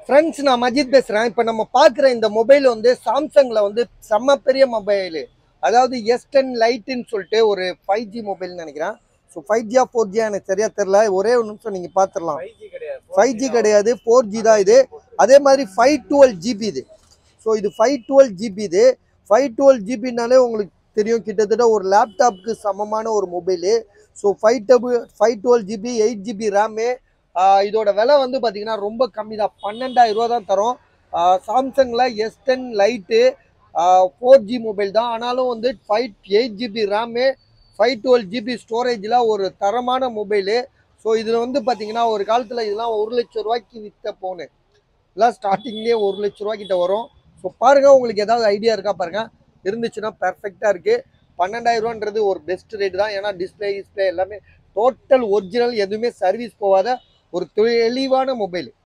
Friends, நான் மஜித் பேசுகிறேன். இப்போ நம்ம பார்க்குற இந்த மொபைல் வந்து சாம்சங்கில் வந்து செம்ம பெரிய மொபைலு. அதாவது S10 லைட்டுன்னு சொல்லிட்டு ஒரு 5G மொபைல்னு நினைக்கிறேன். ஸோ 5G 4G எனக்கு சரியாக தெரில. ஒரே ஒரு நிமிஷம் நீங்கள் பார்த்துடலாம். 5G கிடையாது, 4G தான் இது. அதே மாதிரி 512GB இது. ஸோ இது 512GB இது. 512GBனாலே உங்களுக்கு தெரியும், கிட்டத்தட்ட ஒரு லேப்டாப்புக்கு சமமான ஒரு mobile. So 512GB 8GB RAM. இதோட விலை வந்து பார்த்தீங்கன்னா ரொம்ப கம்மி தான், 12,000 ரூபா தான் தரும். சாம்சங்கில் S10 லைட்டு 4G மொபைல் தான். ஆனாலும் வந்து 8GB ரேமு, 512GB ஸ்டோரேஜில் ஒரு தரமான மொபைலு. ஸோ இதில் வந்து பார்த்தீங்கன்னா ஒரு காலத்தில் இதெல்லாம் 1,00,000 ரூபாய்க்கு விற்ற போனு இதெல்லாம் ஸ்டார்டிங்லேயே 1,00,000 ரூபா கிட்ட வரும். ஸோ பாருங்கள், உங்களுக்கு ஏதாவது ஐடியா இருக்கா பாருங்கள். இருந்துச்சுன்னா பெர்ஃபெக்டாக இருக்குது. 12,000 ரூபான்றது ஒரு பெஸ்ட் ரேட் தான். ஏன்னா டிஸ்பிளே எல்லாமே டோட்டல் ஒரிஜினல், எதுவுமே சர்வீஸ் போகாத ஒரு தெளிவான மொபைல்.